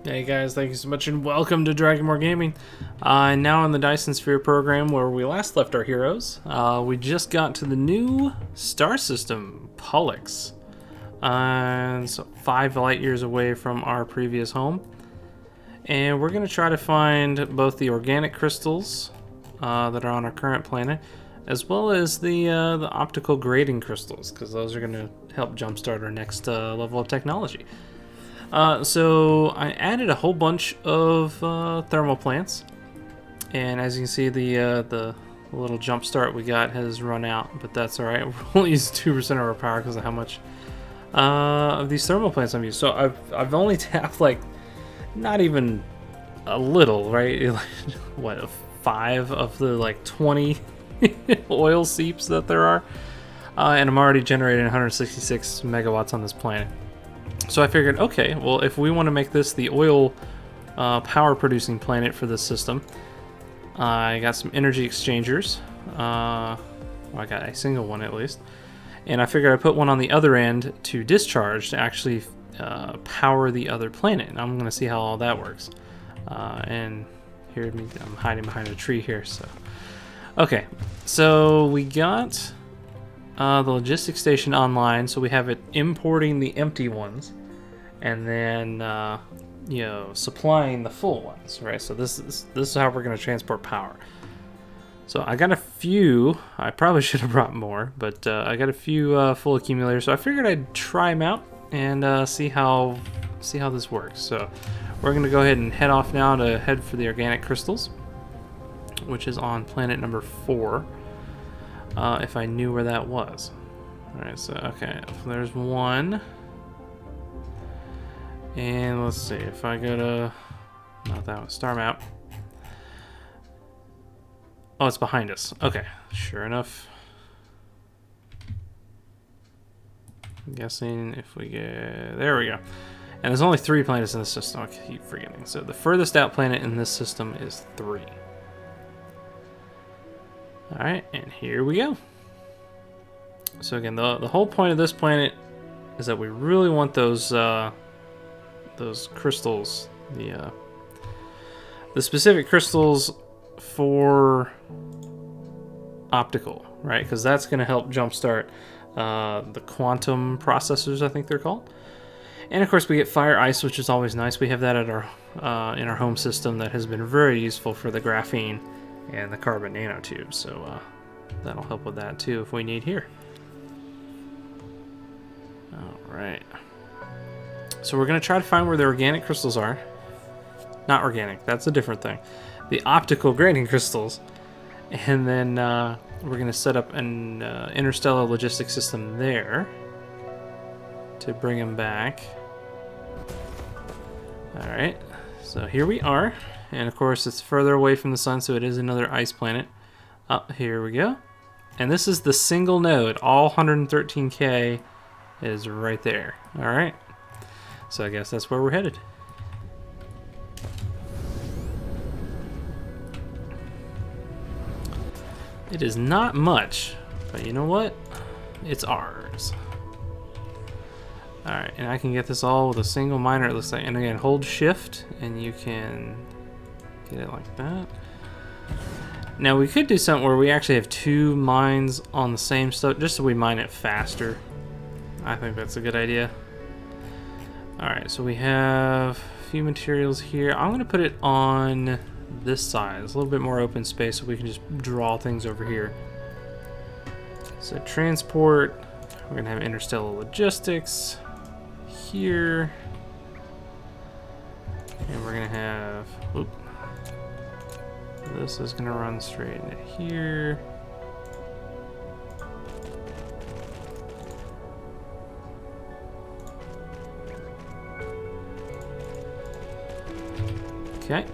Hey guys, thank you so much and welcome to Dragonmore Gaming. Now in the Dyson Sphere program where we last left our heroes, we just got to the new star system, Pollux. So 5 light years away from our previous home. And we're going to try to find both the organic crystals that are on our current planet, as well as the optical grading crystals, because those are going to help jumpstart our next level of technology. So I added a whole bunch of thermal plants, and as you can see, the little jump start we got has run out, but that's all right. We're only using 2% of our power because of how much of these thermal plants I'm using. So I've only tapped like not even a little, right? What, 5 of the like 20 oil seeps that there are, and I'm already generating 166 megawatts on this planet. So I figured, okay, well, if we want to make this the oil power producing planet for this system, I got some energy exchangers. Well, I got a single one at least. And I figured I'd put one on the other end to discharge to actually power the other planet. And I'm going to see how all that works. And here, I'm hiding behind a tree here. So, okay, so we got the logistics station online, so we have it importing the empty ones, and then supplying the full ones, right? So this is how we're going to transport power. So I got a few. I probably should have brought more, but I got a few full accumulators. So I figured I'd try them out and see how this works. So we're going to go ahead and head off now to head for the organic crystals, which is on planet number 4. If I knew where that was. Alright, so, okay, so there's one. And let's see, if I go to, not that one, star map. Oh, it's behind us. Okay, sure enough. I'm guessing if we get, there we go. And there's only 3 planets in this system, I keep forgetting. So the furthest out planet in this system is 3. Alright, and here we go. So again, the whole point of this planet is that we really want those crystals, the specific crystals for optical, right? Because that's going to help jumpstart the quantum processors, I think they're called. And of course, we get fire ice, which is always nice. We have that at our in our home system that has been very useful for the graphene and the carbon nanotubes, so that'll help with that too if we need here. Alright. So we're going to try to find where the organic crystals are. Not organic, that's a different thing. The optical grading crystals. And then we're going to set up an Interstellar Logistics System there to bring them back. Alright, so here we are. And of course, it's further away from the sun, so it is another ice planet. Oh, here we go. And this is the single node. All 113K is right there. All right. So I guess that's where we're headed. It is not much, but you know what? It's ours. All right, and I can get this all with a single miner, it looks like. And again, hold shift, and you can get it like that. Now we could do something where we actually have 2 mines on the same stuff, just so we mine it faster. I think that's a good idea. Alright, so we have a few materials here. I'm going to put it on this side. It's a little bit more open space so we can just draw things over here. So transport, we're going to have interstellar logistics here. And we're going to have, oops. This is going to run straight into here. Okay.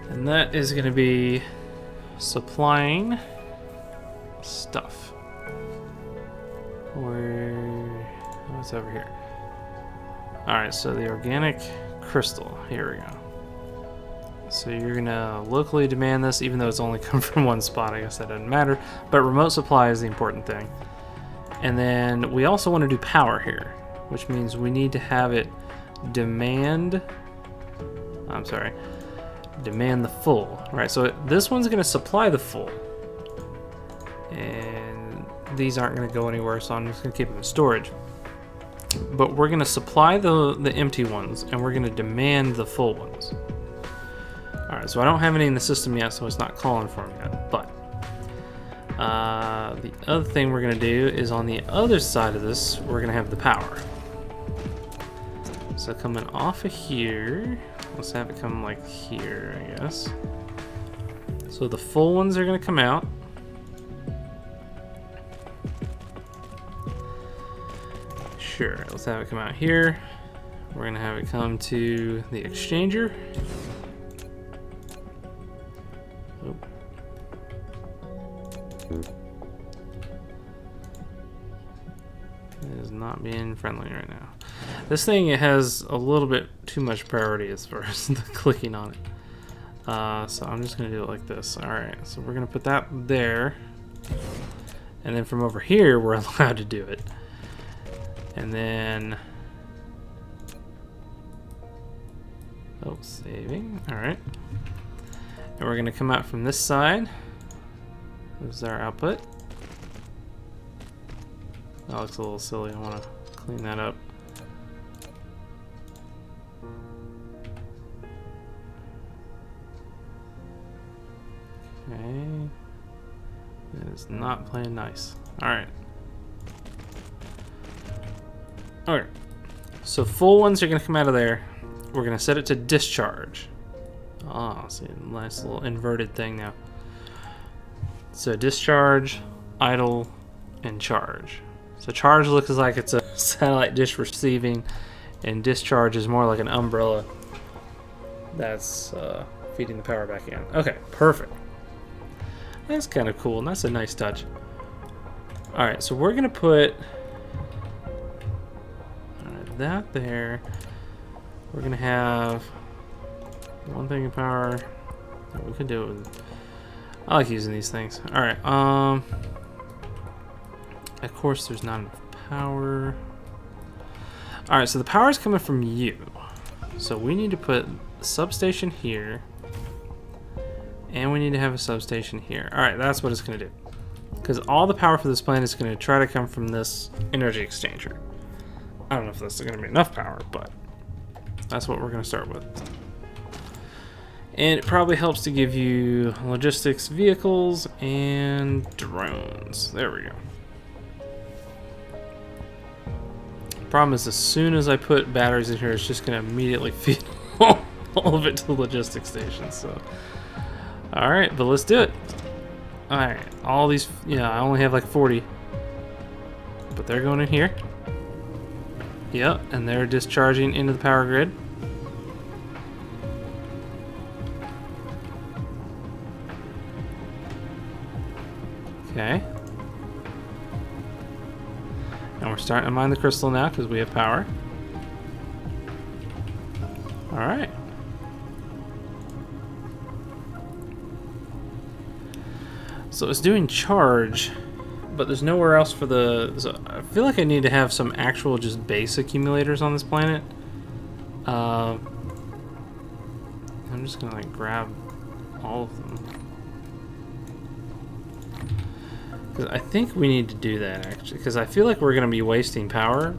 And that is going to be supplying stuff. What's over here? Alright, so the organic crystal. Here we go. So you're gonna locally demand this, even though it's only come from one spot. I guess that doesn't matter. But remote supply is the important thing. And then we also want to do power here, which means we need to have it demand, demand the full. Right, so this one's going to supply the full. And these aren't going to go anywhere, so I'm just going to keep them in storage. But we're going to supply the empty ones, and we're going to demand the full ones. Alright, so I don't have any in the system yet, so it's not calling for them yet. But the other thing we're going to do is on the other side of this, we're going to have the power. So coming off of here, let's have it come like here, I guess. So the full ones are going to come out. Sure, let's have it come out here. We're going to have it come to the exchanger. Oh. It is not being friendly right now. This thing, it has a little bit too much priority as far as the clicking on it. So I'm just going to do it like this. Alright, so we're going to put that there. And then from over here, we're allowed to do it. And then... oh, saving. Alright. And we're going to come out from this side. This is our output. That looks a little silly. I want to clean that up. Okay. It is not playing nice. Alright. Okay. So full ones are going to come out of there. We're going to set it to discharge. Ah, see a nice little inverted thing now. So discharge, idle, and charge. So charge looks like it's a satellite dish receiving, and discharge is more like an umbrella that's feeding the power back in. Okay, perfect. That's kind of cool, and that's a nice touch. Alright, so we're going to put that there. We're going to have one thing of power. We can do it with... I like using these things. Alright, of course there's not enough power. Alright, so the power is coming from you. So we need to put a substation here. And we need to have a substation here. Alright, that's what it's going to do. Because all the power for this planet is going to try to come from this energy exchanger. I don't know if this is going to be enough power, but that's what we're going to start with. And it probably helps to give you logistics vehicles and drones. There we go. Problem is, as soon as I put batteries in here, it's just going to immediately feed all of it to the logistics station. So, alright, but let's do it. Alright, all these, yeah, I only have like 40. But they're going in here. Yep, and they're discharging into the power grid. Okay. And we're starting to mine the crystal now because we have power. Alright. So it's doing charge, but there's nowhere else for the... So I feel like I need to have some actual just base accumulators on this planet. I'm just gonna like grab all of them. Because I think we need to do that actually, because I feel like we're gonna be wasting power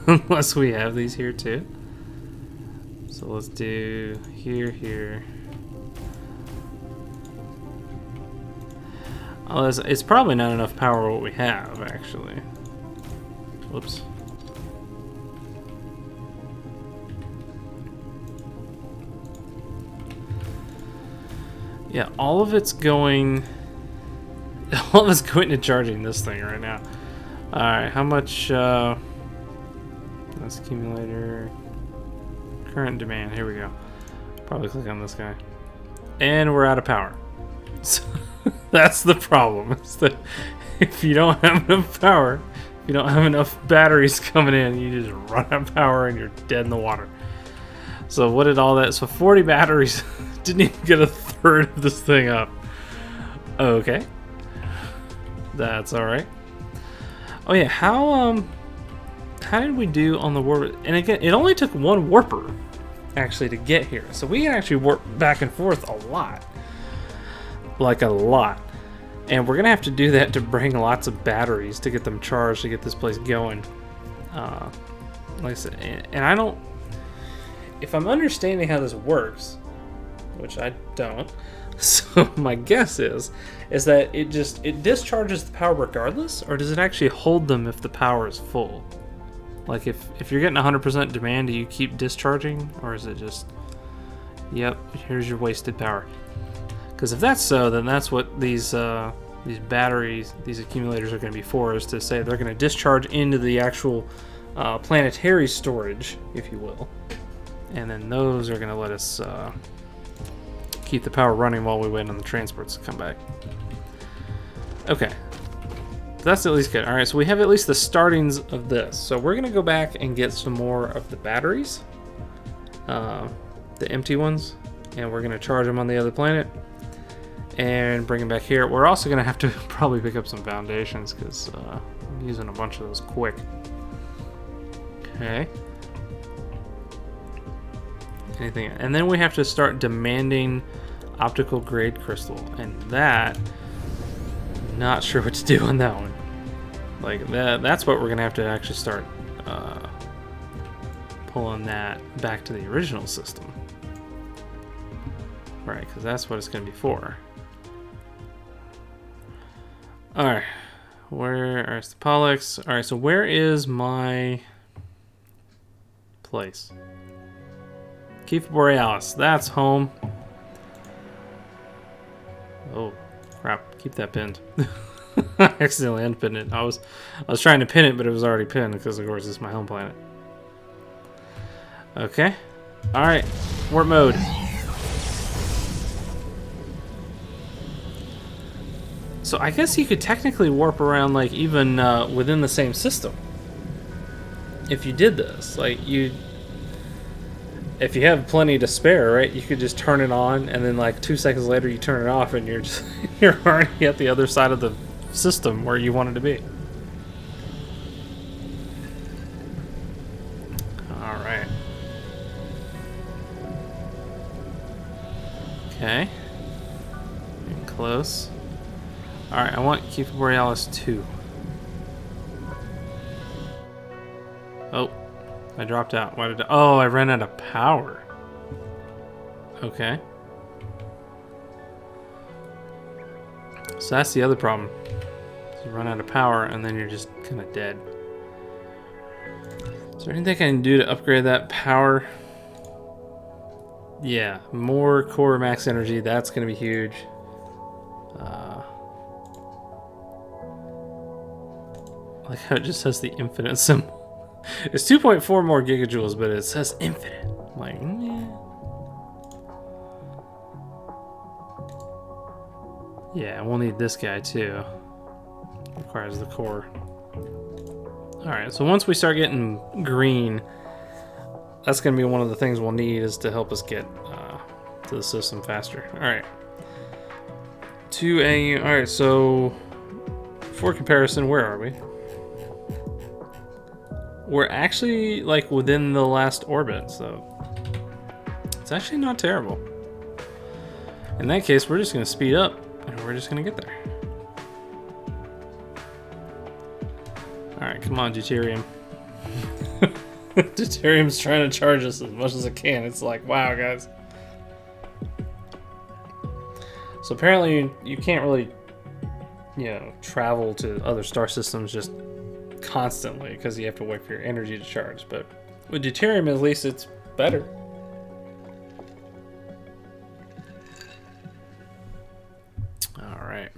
unless we have these here too. So let's do here, here. Oh, it's probably not enough power what we have, actually. Whoops. Yeah, all of it's going to charging this thing right now. Alright, how much, that's accumulator, current demand, here we go. Probably click on this guy. And we're out of power. So that's the problem. It's that if you don't have enough power, if you don't have enough batteries coming in, you just run out of power and you're dead in the water. So what did all that? So 40 batteries didn't even get a third of this thing up. Okay, that's all right. Oh yeah, how how did we do on the warp? And again, it only took one warper actually to get here, so we can actually warp back and forth a lot, like a lot. And we're gonna have to do that to bring lots of batteries to get them charged to get this place going. Like I said, and I don't. If I'm understanding how this works, which I don't, so my guess is that it discharges the power regardless, or does it actually hold them if the power is full? Like if you're getting 100% demand, do you keep discharging, or is it just, yep, here's your wasted power? Because if that's so, then that's what these batteries, these accumulators are going to be for, is to say they're going to discharge into the actual planetary storage, if you will. And then those are going to let us keep the power running while we wait on the transports to come back. Okay. That's at least good. Alright, so we have at least the startings of this. So we're going to go back and get some more of the batteries. The empty ones. And we're going to charge them on the other planet. And bring them back here. We're also going to have to probably pick up some foundations, because I'm using a bunch of those quick. Okay. Anything, and then we have to start demanding optical grade crystal, and that, not sure what to do on that one. Like that's what we're gonna have to actually start pulling that back to the original system, right? Because that's what it's gonna be for. All right, where is the Pollux? All right, so where is my place? Keep Borealis, that's home. Oh, crap, keep that pinned. I accidentally unpinned it. I was trying to pin it, but it was already pinned, because of course it's my home planet. Okay. Alright, warp mode. So I guess you could technically warp around, like, even within the same system. If you did this, like, if you have plenty to spare, right, you could just turn it on, and then like 2 seconds later you turn it off, and you're already at the other side of the system where you wanted to be. All right. Okay. Getting close. All right, I want Keeper Borealis 2. Oh. I dropped out. Why did I... Oh, I ran out of power. Okay. So that's the other problem. You run out of power, and then you're just kind of dead. Is there anything I can do to upgrade that power? Yeah, more core max energy. That's going to be huge. Like how it just says the infinite symbol. It's 2.4 more gigajoules, but it says infinite. I'm like, yeah, we'll need this guy too. Requires the core. Alright, so once we start getting green, that's going to be one of the things we'll need, is to help us get to the system faster. Alright. Alright, so for comparison, where are we? We're actually like within the last orbit, so it's actually not terrible. In that case, we're just going to speed up, and we're just going to get there. Alright, come on, Deuterium. Deuterium's trying to charge us as much as it can. It's like, wow, guys. So apparently you can't really, travel to other star systems just constantly, because you have to wait for your energy to charge. But with deuterium, at least it's better. All right.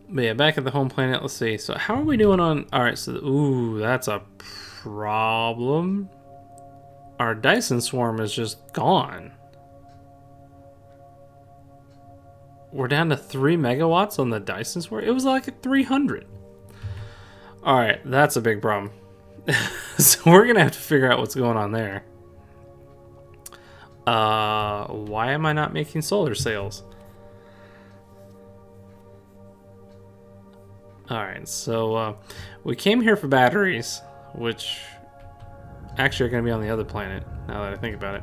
But yeah, back at the home planet, let's see. So how are we doing on... All right, so... Ooh, that's a problem. Our Dyson swarm is just gone. We're down to 3 megawatts on the Dyson swarm. It was like at 300. All right, that's a big problem. So we're going to have to figure out what's going on there. Why am I not making solar sails? Alright, so we came here for batteries, which actually are going to be on the other planet, now that I think about it.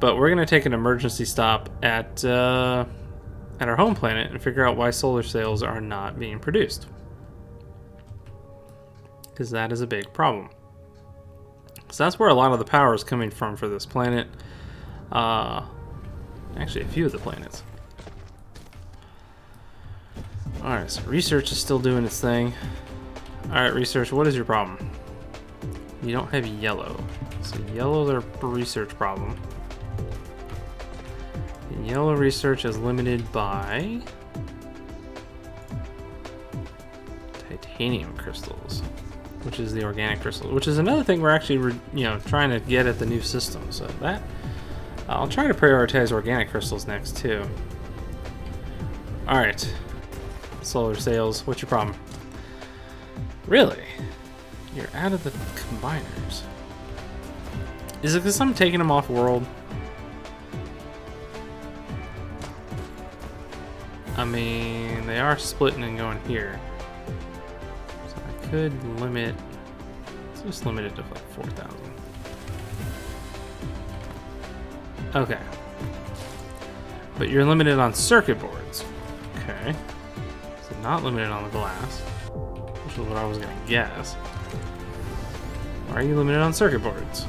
But we're going to take an emergency stop at our home planet and figure out why solar sails are not being produced. Because that is a big problem. So that's where a lot of the power is coming from for this planet. Actually, a few of the planets. Alright, so research is still doing its thing. Alright, research, what is your problem? You don't have yellow. So yellow's our research problem. And yellow research is limited by titanium crystals, which is the organic crystal, which is another thing we're actually trying to get at the new system. So that I'll try to prioritize organic crystals next too. All right, solar sails. What's your problem? Really? You're out of the combiners. Is it because I'm taking them off world? I mean, they are splitting and going here. So I could limit. Let's just limit it to like 4,000. Okay. But you're limited on circuit boards. Okay. So not limited on the glass, which is what I was going to guess. Why are you limited on circuit boards?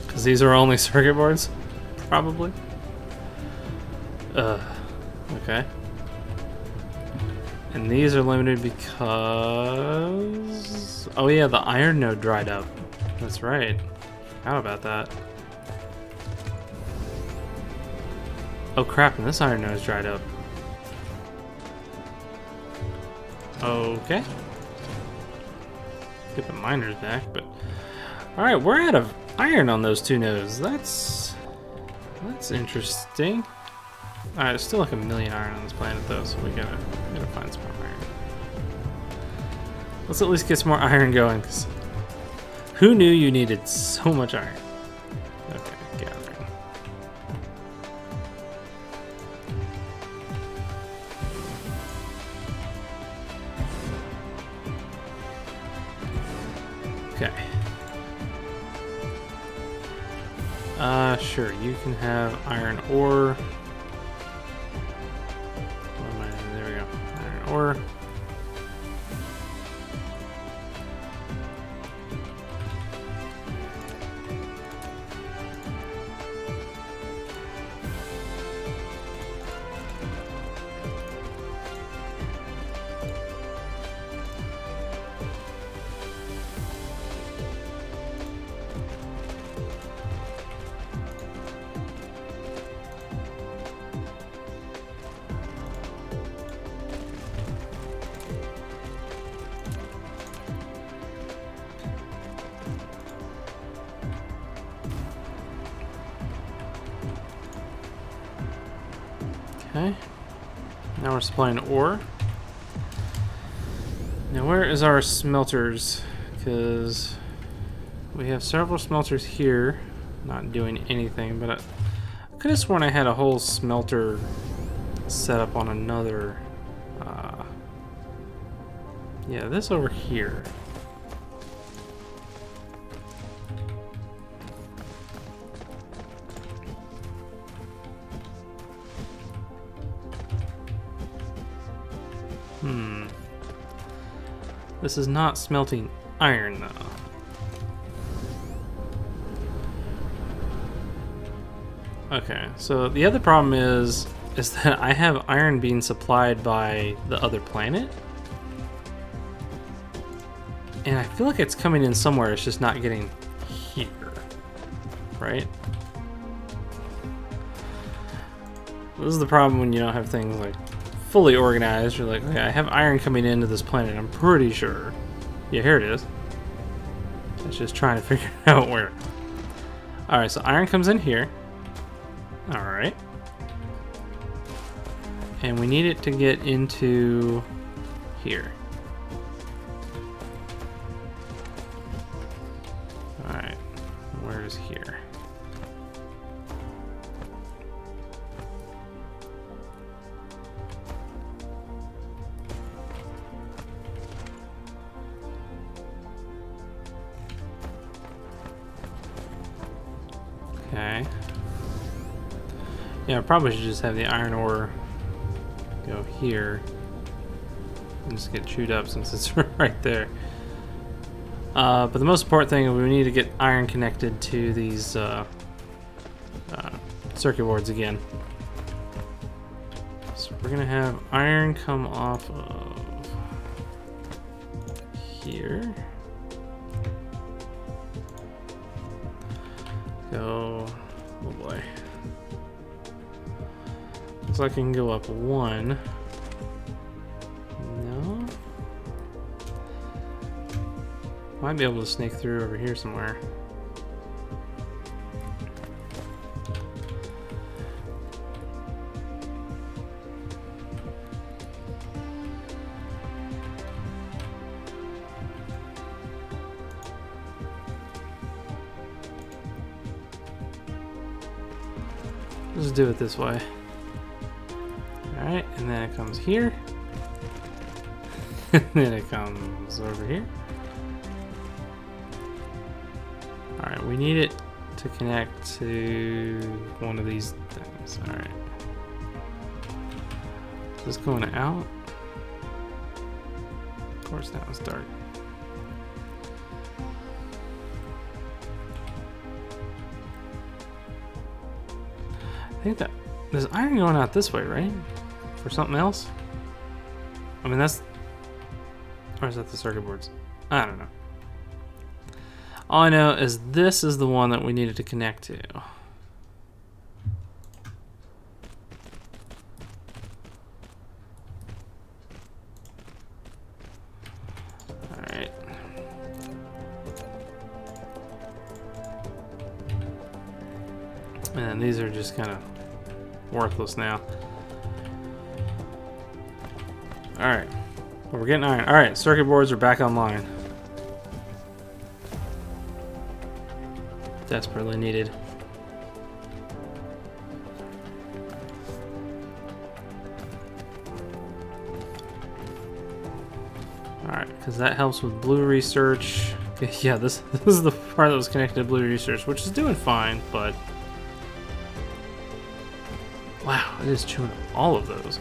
Because these are only circuit boards? Probably. Okay. And these are limited because... Oh yeah, the iron node dried up. That's right. How about that? Oh crap, and this iron node is dried up. Okay. Get the miners back, but... Alright, we're out of iron on those two nodes. That's interesting. Alright, there's still like 1 million iron on this planet though, so we gotta find some more iron. Let's at least get some more iron going, because who knew you needed so much iron? Okay, gathering. Okay. Sure, you can have iron ore. There we go. Iron ore. Okay, now we're supplying ore. Now where is our smelters? Because we have several smelters here, not doing anything, but I could have sworn I had a whole smelter set up on another, yeah, this over here. This is not smelting iron, though. Okay, so the other problem is that I have iron being supplied by the other planet. And I feel like it's coming in somewhere, it's just not getting here. Right? This is the problem when you don't have things like fully organized. You're like, okay, I have iron coming into this planet, I'm pretty sure. Yeah, here it is. It's just trying to figure out where. Alright, so iron comes in here. Alright. And we need it to get into here. Alright, where is here? Yeah, I probably should just have the iron ore go here and just get chewed up since it's right there. But the most important thing is we need to get iron connected to these circuit boards again. So we're gonna have iron come off of here. Go, oh boy. Looks like I can go up one. No. Might be able to sneak through over here somewhere. Let's do it this way. Alright, and then it comes here. And then it comes over here. Alright, we need it to connect to one of these things. Alright. Is this going out? Of course, now it's dark. I think that there's iron going out this way, right? For something else? I mean, that's... Or is that the circuit boards? I don't know. All I know is this is the one that we needed to connect to. Alright. And these are just kind of worthless now. Alright. Well, we're getting iron. Alright, circuit boards are back online. Desperately needed. Alright, because that helps with blue research. Okay, yeah, this is the part that was connected to blue research, which is doing fine, but... Wow, it is chewing up all of those.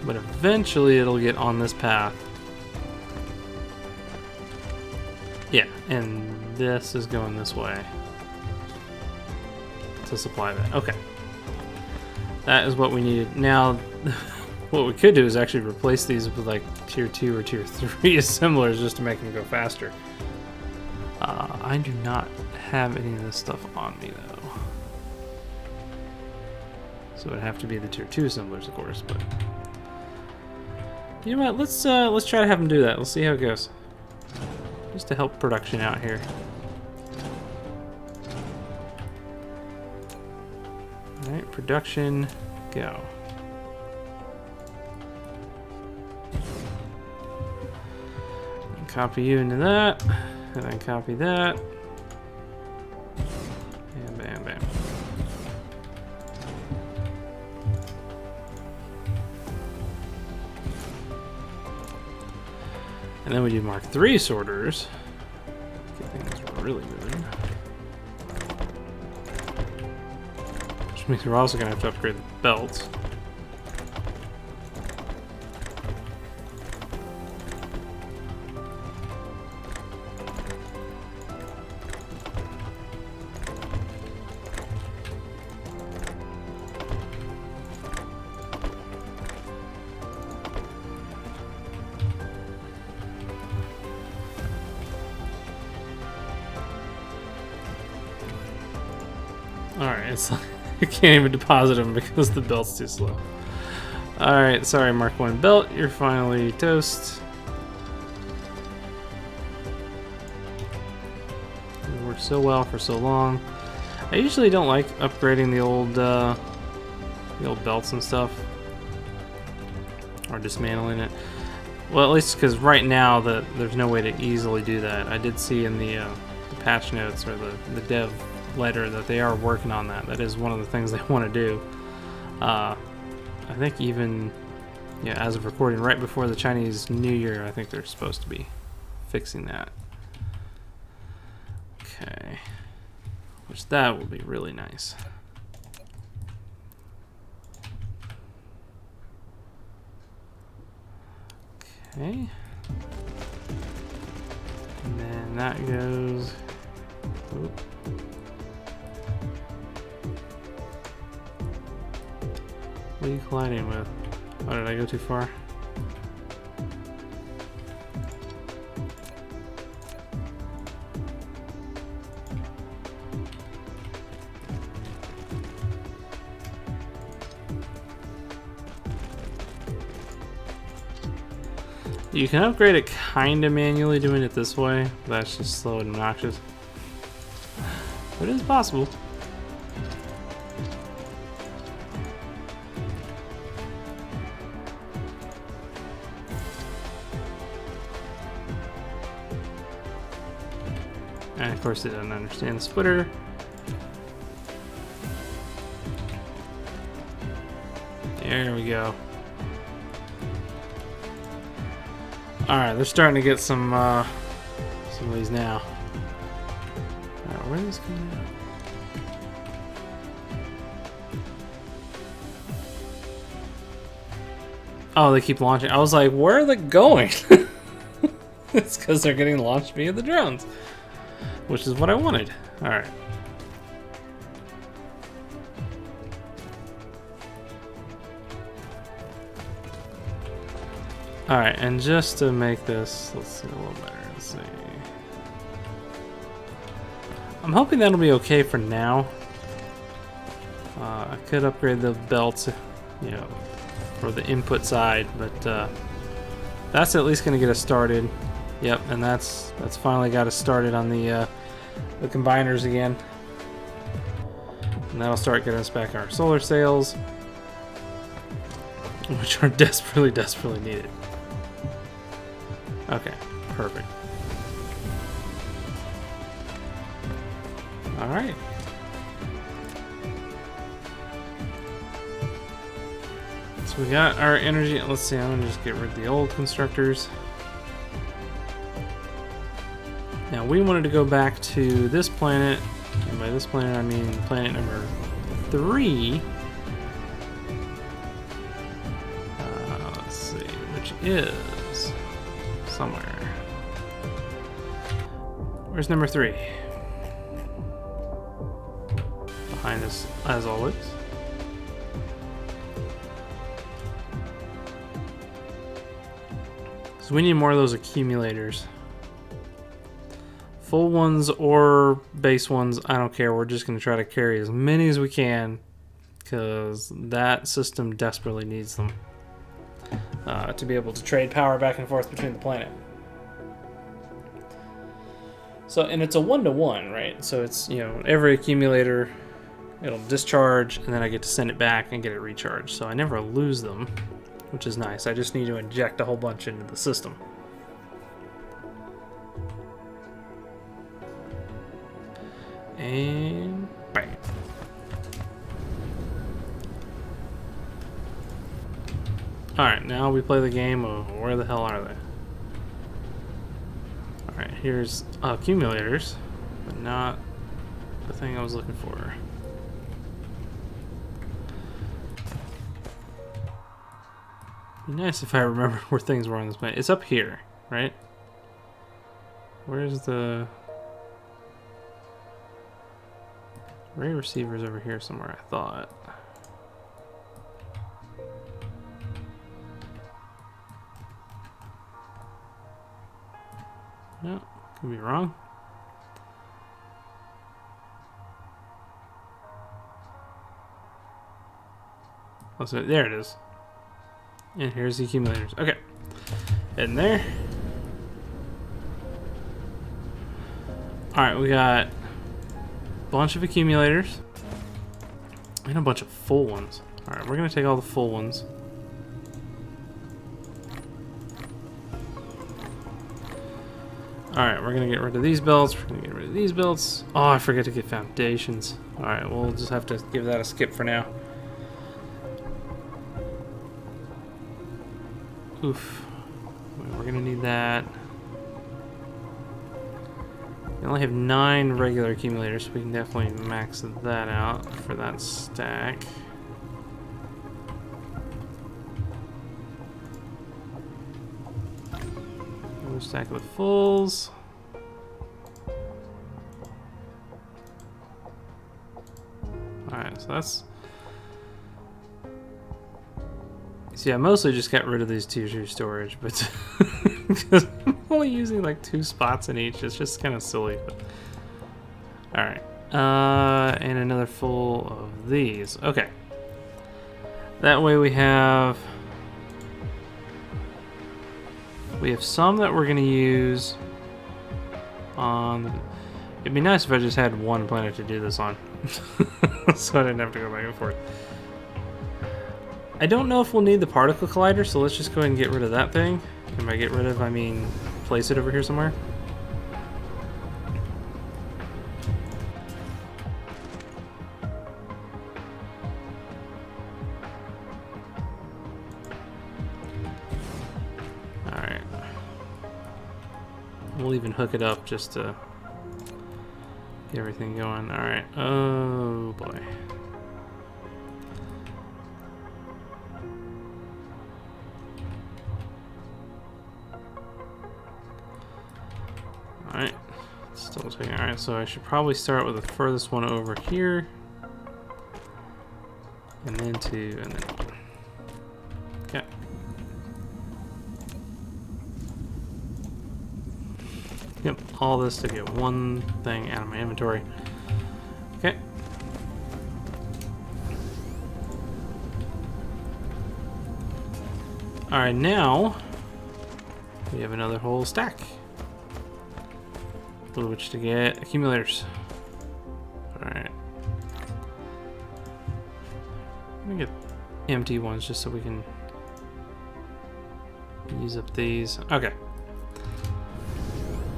But eventually it'll get on this path. Yeah, and this is going this way to supply that. Okay. That is what we needed. Now, what we could do is actually replace these with like tier 2 or tier 3 assemblers just to make them go faster. I do not have any of this stuff on me though. So it'd have to be the tier 2 assemblers, of course, but you know what, let's try to have them do that. Let's see how it goes. Just to help production out here. Alright, production, go. Copy you into that, and then copy that. And bam, bam. And then we do Mark III sorters. Get things really moving. Which means we're also going to have to upgrade the belts. Alright, it's like I can't even deposit them because the belt's too slow. Alright, sorry Mark 1 belt, you're finally toast. It worked so well for so long. I usually don't like upgrading the old belts and stuff. Or dismantling it. Well, at least because right now there's no way to easily do that. I did see in the patch notes or the dev letter that they are working on that. That is one of the things they want to do. I think even, yeah, as of recording, right before the Chinese New Year, I think they're supposed to be fixing that. Okay. which that will be really nice. Okay. And then that goes. Oop. What are you colliding with? Oh, did I go too far? You can upgrade it kind of manually doing it this way. That's just slow and obnoxious. But it is possible. And of course it doesn't understand the splitter. There we go. Alright, they're starting to get some of these now. Alright, where are these coming out? Oh, they keep launching. I was like, where are they going? It's because they're getting launched via the drones, which is what I wanted. Alright. Alright, and just to make this, let's see a little better. Let's see. I'm hoping that'll be okay for now. I could upgrade the belts, you know, for the input side, but that's at least going to get us started. Yep, and that's finally got us started on the combiners again. And that'll start getting us back our solar sails, which are desperately, desperately needed. Okay, perfect. Alright. So we got our energy. Let's see, I'm gonna just get rid of the old constructors. Now we wanted to go back to this planet, and by this planet I mean planet number 3. Let's see, which is somewhere. Where's number 3? Behind us, as always. So we need more of those accumulators. Full ones or base ones, I don't care. We're just going to try to carry as many as we can, because that system desperately needs them to be able to trade power back and forth between the planet. So, and it's a 1-to-1, right? So it's, you know, every accumulator, it'll discharge, and then I get to send it back and get it recharged. So I never lose them, which is nice. I just need to inject a whole bunch into the system. And bam. Alright, now we play the game of where the hell are they? Alright, here's accumulators, but not the thing I was looking for. Be nice if I remember where things were on this planet. It's up here, right? Where's the array receivers? Over here somewhere, I thought. No, could be wrong. Oh, so there it is. And here's the accumulators. Okay. In there. Alright, we got a bunch of accumulators. And a bunch of full ones. Alright, we're going to take all the full ones. Alright, we're going to get rid of these belts. We're going to get rid of these belts. Oh, I forget to get foundations. Alright, we'll just have to give that a skip for now. Oof. We're going to need that. We only have 9 regular accumulators, so we can definitely max that out for that stack. Another stack of the fulls. Alright, so that's... See, I mostly just got rid of these tier 2 storage, but because I'm only using like 2 spots in each, it's just kind of silly. But... Alright, and another full of these. Okay. That way we have some that we're going to use on... It'd be nice if I just had one planet to do this on. So I didn't have to go back and forth. I don't know if we'll need the particle collider, so let's just go ahead and get rid of that thing. And by get rid of, I mean place it over here somewhere. Alright. We'll even hook it up just to get everything going. Alright. Oh boy. Alright, still taking. Alright, so I should probably start with the furthest one over here. And then 2, and then 1. Okay. Yep, all this to get one thing out of my inventory. Okay. Alright, now we have another whole stack with which to get accumulators. Alright. Let me get empty ones just so we can use up these. Okay.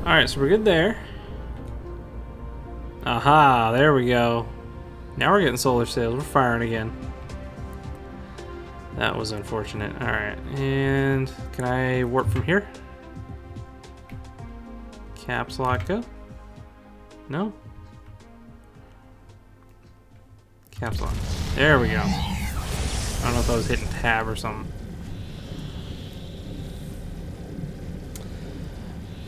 Alright, so we're good there. Aha, there we go. Now we're getting solar sails. We're firing again. That was unfortunate. Alright, and can I warp from here? Caps lock go? No? Caps lock. There we go. I don't know if I was hitting tab or something.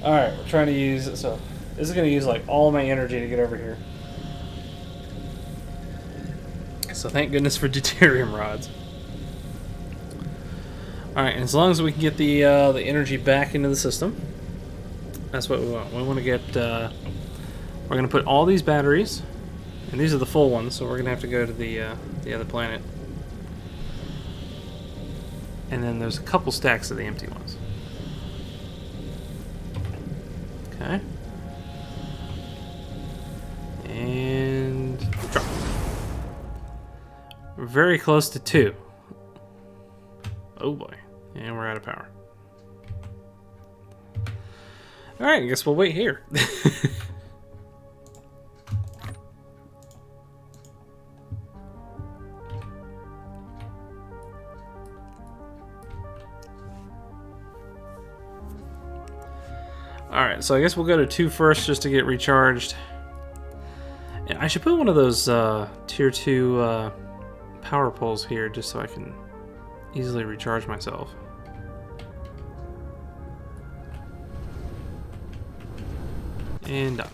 Alright, we're trying to use it, so this is going to use like all my energy to get over here. So thank goodness for deuterium rods. Alright, and as long as we can get the energy back into the system, that's what we want. We want to get, we're going to put all these batteries, and these are the full ones, so we're going to have to go to the other planet. And then there's a couple stacks of the empty ones. Okay. And drop. We're very close to 2. Oh boy. And we're out of power. Alright, I guess we'll wait here. Alright, so I guess we'll go to 2 first just to get recharged. And I should put one of those tier 2 power poles here just so I can easily recharge myself. And done.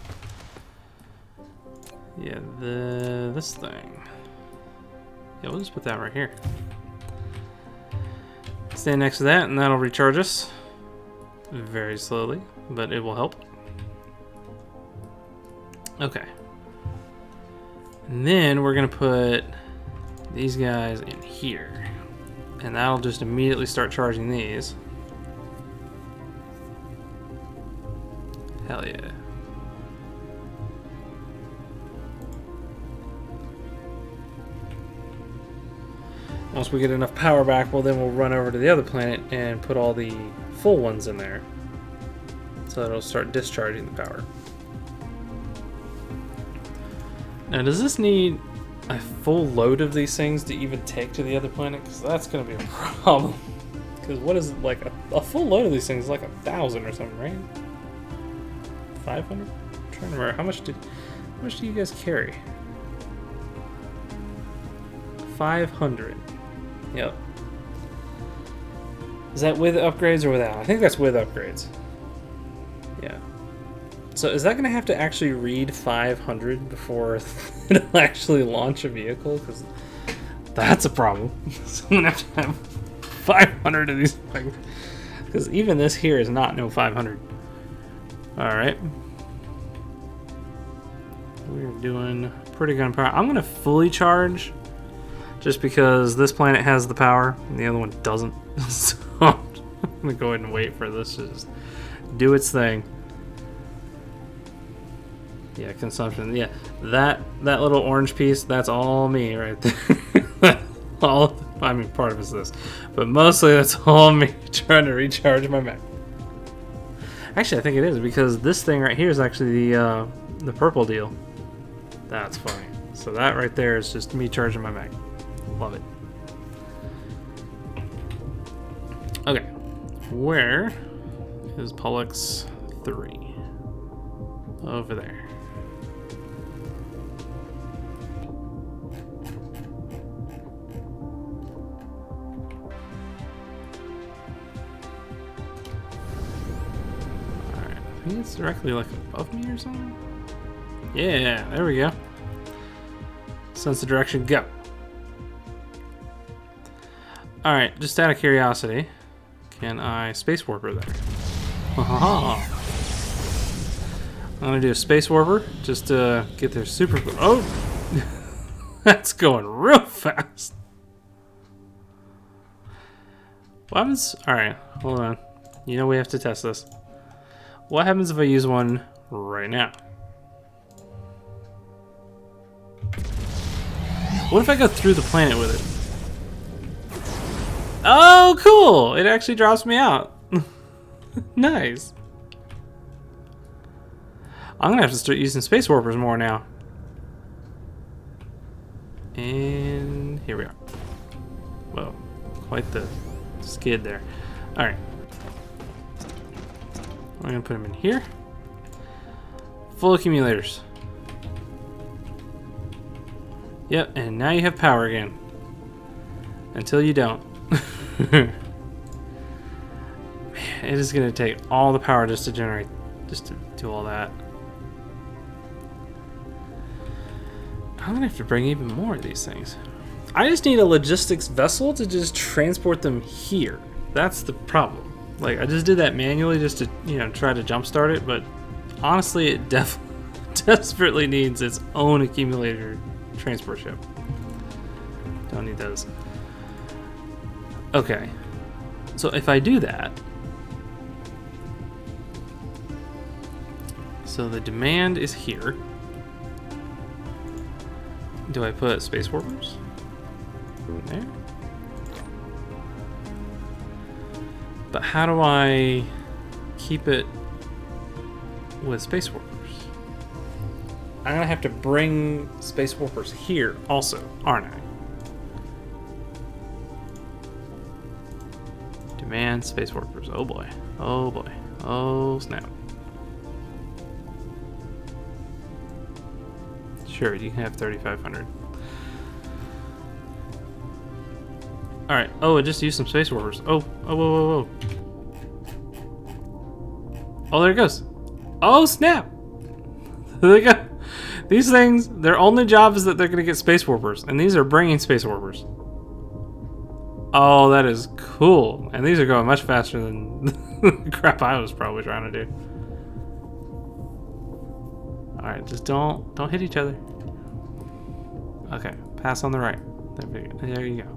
Yeah, this thing. Yeah, we'll just put that right here. Stand next to that and that'll recharge us. Very slowly, but it will help. Okay. And then we're gonna put these guys in here. And that'll just immediately start charging these. Hell yeah. Once we get enough power back, well then we'll run over to the other planet and put all the full ones in there. So it'll start discharging the power. Now does this need a full load of these things to even take to the other planet? Because that's going to be a problem. Because what is it, like a full load of these things is like 1,000 or something, right? 500? trying to remember how much do you guys carry? 500. Yep. Is that with upgrades or without? I think that's with upgrades. Yeah. So is that going to have to actually read 500 before it'll actually launch a vehicle? Because that's a problem. So I'm going to have 500 of these things. Because even this here is not no 500. Alright. We're doing pretty good on power. I'm going to fully charge just because this planet has the power and the other one doesn't. So I'm going to go ahead and wait for this to just do its thing. Yeah, consumption. Yeah, that little orange piece, that's all me right there. I mean, part of it's this, but mostly that's all me trying to recharge my Mac. Actually, I think it is because this thing right here is actually the purple deal. That's funny. So that right there is just me charging my Mac. Love it. Okay, where is Pollux 3? Over there. Alright, I think it's directly like above me or something. Yeah, there we go. Sense the direction, go. Alright, just out of curiosity, can I space warper there? I'm gonna do a space warper just to get their super. Oh, that's going real fast. What happens? All right, hold on. You know we have to test this. What happens if I use one right now? What if I go through the planet with it? Oh, cool! It actually drops me out. Nice. I'm gonna have to start using space warpers more now. And here we are. Whoa, quite the skid there. All right, I'm gonna put them in here. Full accumulators. Yep, and now you have power again. Until you don't. Man, it is gonna take all the power just to generate, just to do all that. I'm gonna have to bring even more of these things. I just need a logistics vessel to just transport them here. That's the problem. Like, I just did that manually just to, you know, try to jumpstart it, but honestly, it desperately needs its own accumulator transport ship. Don't need those. Okay, so if I do that, so the demand is here. Do I put space warpers there? But how do I keep it with space warpers? I'm gonna have to bring space warpers here also, aren't I? Demand space warpers. Oh boy. Oh boy. Oh snap. Sure, you can have 3,500. Alright. Oh, it just used some space warpers. Oh, whoa, whoa, whoa. Oh, there it goes. Oh, snap! There they go. These things, their only job is that they're going to get space warpers. And these are bringing space warpers. Oh, that is cool. And these are going much faster than the crap I was probably trying to do. Alright, just don't hit each other. Okay, pass on the right. There you go.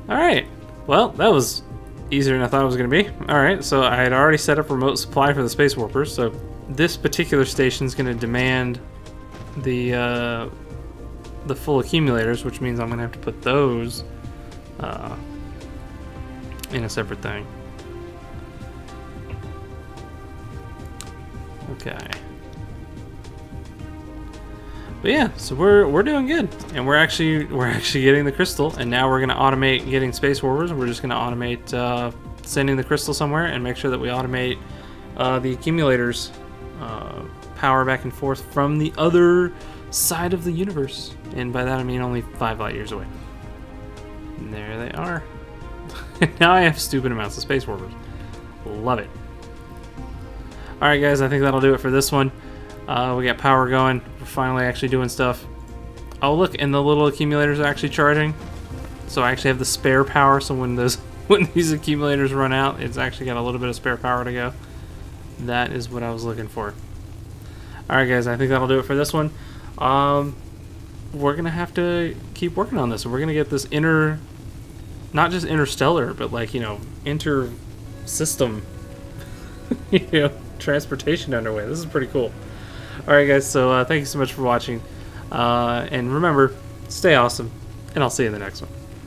Alright, well, that was easier than I thought it was going to be. Alright, so I had already set up remote supply for the space warpers, so this particular station is going to demand the full accumulators, which means I'm going to have to put those in a separate thing. Okay. But yeah, so we're doing good, and we're actually getting the crystal, and now we're gonna automate getting space warpers. We're just gonna automate sending the crystal somewhere, and make sure that we automate the accumulators power back and forth from the other side of the universe. And by that I mean only 5 light years away. And there they are. Now I have stupid amounts of space warpers. Love it. Alright guys, I think that'll do it for this one. We got power going. We're finally actually doing stuff. Oh look, and the little accumulators are actually charging. So I actually have the spare power, so when these accumulators run out, it's actually got a little bit of spare power to go. That is what I was looking for. Alright guys, I think that'll do it for this one. We're going to have to keep working on this. We're going to get this not just interstellar, but like, you know, inter-system, you know, transportation underway. This is pretty cool. Alright guys, so thank you so much for watching. And remember, stay awesome, and I'll see you in the next one.